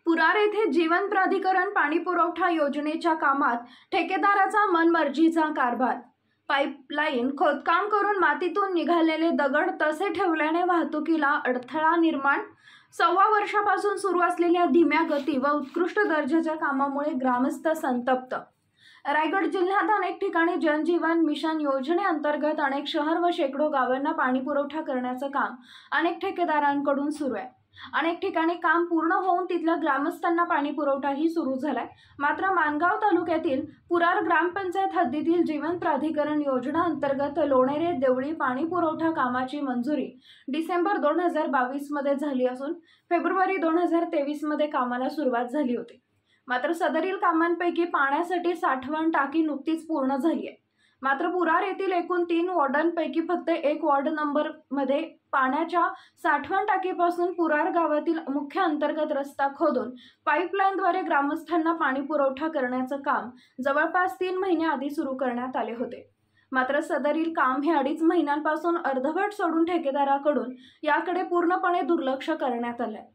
पुरार येथे जीवन प्राधिकरण पाणी पुरवठा योजनेच्या कामात ठेकेदाराचा मनमर्जीचा कारभार। पाईपलाईन खोदकाम करून मातीतून निघालेले दगड तसे ठेवल्याने वाहतुकीला अडथळा निर्माण। 1.25 वर्षापासून सुरू असलेल्या धीम्या गती व उत्कृष्ट दर्जाच्या कामामुळे ग्रामस्थ संतप्त। रायगड जिल्ह्यात अनेक ठिकाणी जलजीवन मिशन योजनेअंतर्गत अनेक शहर व शेकडो गावांना पाणी पुरवठा करण्याचं काम अनेक ठेकेदारांकडून सुरू आहे। अनेक ठिकाणी काम पूर्ण होऊन तिथल्या ग्रामस्थांना पाणी पुरवठाही सुरू झालाय। मात्र मानगाव तालुक्यातील पुरार ग्रामपंचायत हद्दीतील जीवन प्राधिकरण योजना अंतर्गत लोणेरे देवळी पाणी पुरवठा कामाची मंजुरी डिसेंबर 2022 मध्ये झाली असून फेब्रुवारी 2023 मध्ये कामाला सुरुवात झाली होती। मात्र सदरील कामांपैकी पाण्यासाठी साठवण टाकी नुकतीच पूर्ण झाली आहे। मात्र पुरार येथील एकूण 3 वॉर्डांपैकी फक्त 1 वॉर्ड नंबर मध्ये पाण्याच्या साठवण टाकीपासून पुरार गावातील मुख्य अंतर्गत रस्ता खोदून पाईपलाईनद्वारे ग्रामस्थांना पाणी पुरवठा करण्याचं काम जवळपास 3 महिने आधी सुरू करण्यात आले होते। मात्र सदरील काम हे 2.5 महिन्यांपासून अर्धवट सोडून ठेकेदाराकडून याकडे पूर्णपणे दुर्लक्ष करण्यात आले।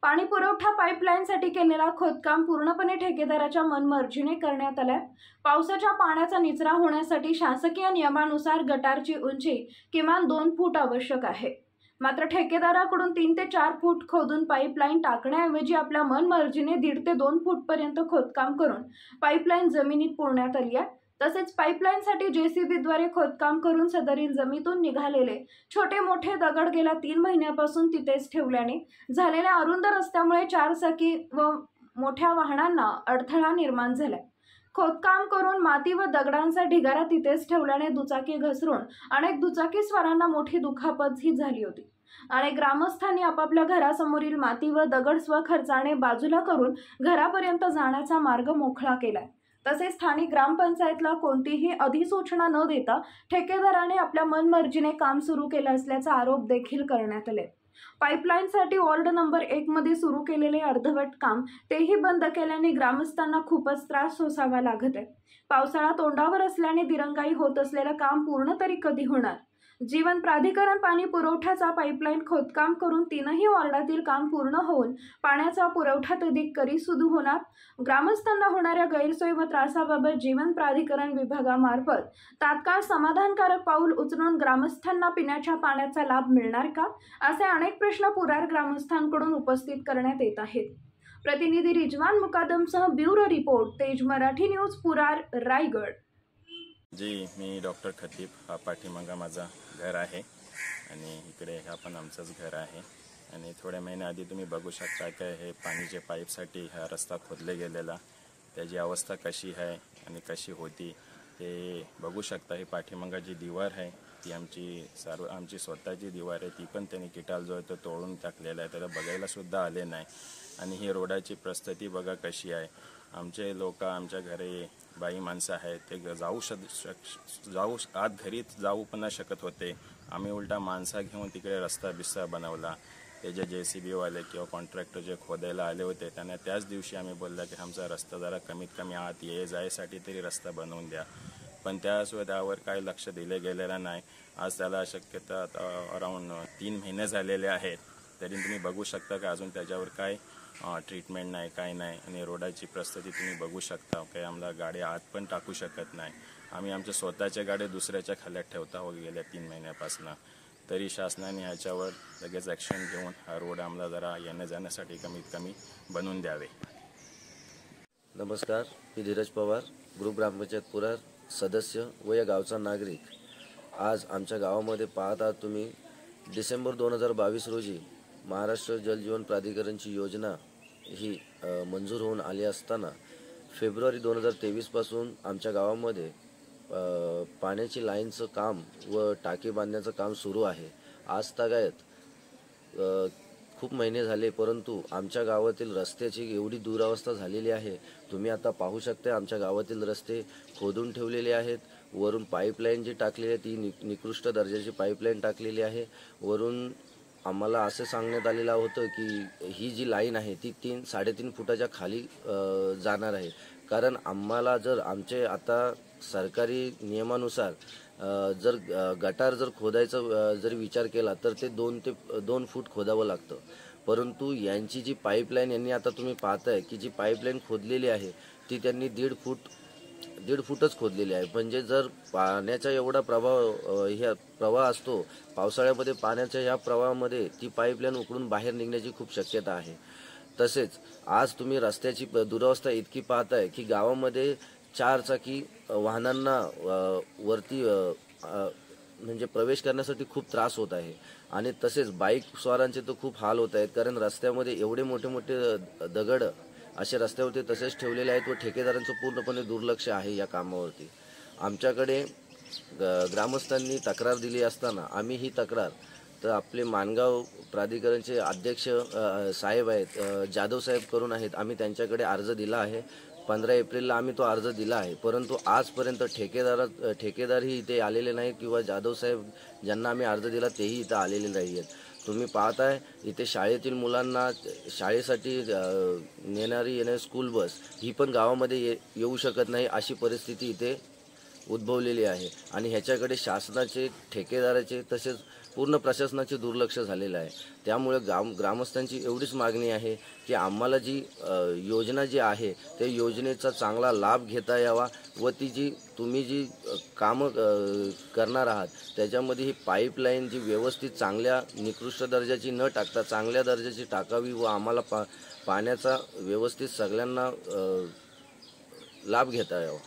पाणी पुरवठा पाईपलाईनसाठी केलेला खोदकाम पूर्णपणे ठेकेदाराच्या मनमर्जीने करण्यात आले। पावसाच्या पाण्याचा निचरा होण्यासाठी शासकीय नियमानुसार गटारची उंची किमान 2 फूट आवश्यक आहे। मात्र ठेकेदाराकडून 3 ते 4 फूट खोदून पाईपलाईन टाकण्याऐवजी आपल्या मनमर्जीने 1.5 ते 2 फूट पर्यंत खोदकाम करून पाईपलाईन जमिनीत पुरण्यात आली आहे। तसेच पाईपलाईनसाठी जेसीबीद्वारे खोदकाम करून सदरील जमिनीतून निघालेले छोटे मोठे दगड गेल्या 3 महिन्यापासून तिथेच ठेवल्याने झालेल्या अरुंद रस्त्यामुळे 4 चाकी व मोठ्या वाहनांना अडथळा निर्माण झालाय। खोदकाम करून माती व दगडांचा ढिगारा तिथेच ठेवल्याने दुचाकी घसरून अनेक दुचाकीस्वारांना मोठी दुखापतही झाली होती। अनेक ग्रामस्थांनी आपापल्या घरासमोरील माती व दगड स्वखर्चाने बाजूला करून घरापर्यंत जाण्याचा मार्ग मोकळा केलाय। तसेच स्थानिक ग्रामपंचायतला कोणतीही अधिसूचना न देता ठेकेदाराने आपल्या मनमर्जीने काम सुरू केलं असल्याचा आरोप देखील करण्यात आले। पाईपलाईनसाठी वॉर्ड नंबर 1 मध्ये सुरू केलेले अर्धवट काम तेही बंद केल्याने ग्रामस्थांना खूपच त्रास सोसावा लागत आहे। पावसाळा तोंडावर असल्याने दिरंगाई होत असलेलं काम पूर्ण तरी कधी होणार? जीवन प्राधिकरण पाणी पुरवठ्याचा पाईपलाईन खोदकाम करून 3ही वॉर्डातील काम पूर्ण होऊन पाण्याचा पुरवठा कधी सुरू होणार? ग्रामस्थांना होणाऱ्या गैरसोयी व त्रासाबाबत जीवन प्राधिकरण विभागामार्फत तात्काळ समाधानकारक पाऊल उचलून ग्रामस्थांना पिण्याच्या पाण्याचा लाभ मिळणार का? असे अनेक प्रश्न पुरार ग्रामस्थांकडून उपस्थित करण्यात येत आहेत। प्रतिनिधी रिजवान मुकादमसह ब्युरो रिपोर्ट तेज मराठी न्यूज पुरार रायगड। जी मी डॉक्टर खतीब, हा पाठीमागा माझा घर आहे आणि इकडे हा पण आमचंच घर आहे। आणि थोड्या महिन्याआधी तुम्ही बघू शकता की हे पाणीचे पाईपसाठी हा रस्ता खोदले गेलेला, त्याची अवस्था कशी आहे आणि कशी होती ते बघू शकता। ही पाठीमागा जी दीवार आहे ती आमची स्वतःची दीवार आहे, ती पण त्यांनी किटाल जो आहे तो तोडून टाकलेला आहे, त्याला बघायला सुद्धा आले नाही। आणि ही रोडाची परिस्थिती बघा कशी आहे। आमचे लोक आमच्या घरी बाई माणसं आहेत, ते जाऊ आत घरी जाऊ पण नाही शकत होते। आम्ही उलटा माणसा घेऊन तिकडे रस्ता बनवला। ते जे जेसीबीवाले किंवा कॉन्ट्रॅक्टर जे खोदायला आले होते त्यांना त्याच दिवशी आम्ही बोलला की आमचा रस्ता जरा कमीत कमी आत जायसाठी तरी रस्ता बनवून द्या, पण त्यावर काही लक्ष दिले गेलेलं नाही। आज त्याला शक्यता अराउंड 3 महिने झालेले आहेत, तरी तुम्ही बघू शकता की अजून त्याच्यावर काय ट्रीटमेंट नाही, काय नाही। आणि रोडाची परिस्थिती तुम्ही बघू शकता, काही आम्हाला गाड्या आत पण टाकू शकत नाही। आम्ही आमच्या स्वतःच्या गाड्या दुसऱ्याच्या खाल्यात ठेवता हो गेल्या 3 महिन्यापासून, तरी शासनाने ह्याच्यावर लगेच ॲक्शन घेऊन हा रोड आम्हाला जरा येण्या जाण्यासाठी कमीत कमी बनवून द्यावे। नमस्कार, मी धीरज पवार, ग्रुप ग्रामपंचायत पुरार सदस्य व या गावचा नागरिक। आज आमच्या गावामध्ये पाहत आहात तुम्ही, डिसेंबर 2022 रोजी महाराष्ट्र जलजीवन प्राधिकरणची योजना ही मंजूर होऊन आली असताना फेब्रुवारी 2023 पासून आमच्या गावामध्ये पाण्याची लाईनचं काम व टाकी बांधण्याचं काम सुरू आहे। आज तागायत खूप महिने झाले, परंतु आमच्या गावातील रस्त्याची एवढी दुरावस्था झालेली आहे। तुम्ही आता पाहू शकता, आमच्या गावातील रस्ते खोदून ठेवलेले आहेत। वरून पाईपलाईन जी टाकलेली आहे ती निकृष्ट दर्जाची पाईपलाईन टाकलेली आहे। वरून आम्हाला असं सांगण्यात आलेलं होतं की ही जी लाईन आहे ती 3-3.5 फुटाच्या खाली जाणार आहे, कारण आम्हाला जर आमचे आता सरकारी नियमानुसार जर गटार जर खोदायचा जर विचार केला तर ते 2 फूट खोदावं लागतं। परंतु यांची जी पाईपलाईन यांनी आता तुम्ही पाहताय की जी पाईपलाईन खोदलेली आहे ती त्यांनी दीड फूटच खोदलेली आहे. म्हणजे जर पाण्याचा एवढा प्रवाह असतो पावसाळ्यामध्ये, पाण्याच्या या प्रवाहामध्ये ती पाईपलाईन उकळून बाहेर निघण्याची खूप शक्यता आहे. तसेच आज तुम्ही रस्त्याची दुरवस्था इतकी पाहताय की गावामध्ये 4 चाकी वाहनांना वरती म्हणजे प्रवेश करण्यासाठी खूप त्रास होत आहे. आणि तसेच बाईक स्वारांचे तर खूप हाल होत आहेत, कारण रस्त्यामध्ये एवढे मोठे मोठे दगड असे रस्त्यावरती तसेच ठेवलेले आहेत व ठेकेदारांचं पूर्णपणे दुर्लक्ष आहे या कामावरती. आमच्याकडे ग्रामस्थांनी तक्रार दिली असताना आम्ही ही तक्रार तर आपले माणगाव प्राधिकरणचे अध्यक्ष साहेब आहेत, जाधव साहेब करून आहेत, आम्ही त्यांच्याकडे अर्ज दिला आहे. 15 एप्रिलला आम्ही तो अर्ज दिला आहे. परंतु आजपर्यंत ठेकेदारही इथे आलेले नाहीत किंवा जाधव साहेब ज्यांना आम्ही अर्ज दिला तेही इथं आलेले नाही आहेत. तुम्ही पाहताय इथे शाळेतील मुलांना शाळेसाठी येणारी स्कूल बस ही पण गावामध्ये येऊ शकत नाही, अशी परिस्थिती इथे उद्भवलेली आहे. आणि ह्याच्याकडे शासनाचे, ठेकेदाराचे तसेच पूर्ण प्रशासनाचे दुर्लक्ष झालेलं आहे. त्यामुळे ग्रामस्थांची एवढीच मागणी आहे की आम्हाला जी योजना जी आहे त्या योजनेचा चांगला लाभ घेता यावा व तुम्ही जी कामं करणार आहात त्याच्यामध्ये ही पाईपलाईन जी व्यवस्थित चांगल्या निकृष्ट दर्जाची न टाकता चांगल्या दर्जाची टाकावी व आम्हाला पाण्याचा व्यवस्थित सगळ्यांना लाभ घेता यावा.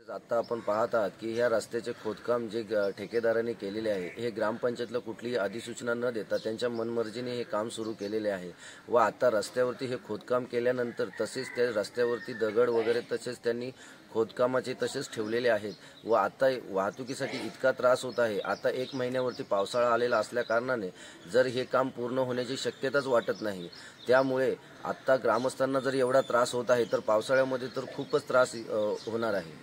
आता आपण पाहत आहात की ह्या रस्त्याचे खोदकाम जे ठेकेदारांनी केलेले आहे हे ग्रामपंचायतला कुठलीही अधिसूचना न देता त्यांच्या मनमर्जीने हे काम सुरू केलेले आहे. व आता रस्त्यावरती हे खोदकाम केल्यानंतर तसेच त्या रस्त्यावरती दगड वगैरे तसेच त्यांनी खोदकामाचे तसेच ठेवलेले आहेत. व आता वाहतुकीसाठी इतका त्रास होत आहे. आता 1 महिन्यावरती पावसाळा आलेला असल्या कारणाने जर हे काम पूर्ण होण्याची शक्यताच वाटत नाही. त्यामुळे आता ग्रामस्थांना जर एवढा त्रास होत आहे तर पावसाळ्यामध्ये तर खूपच त्रास होणार आहे.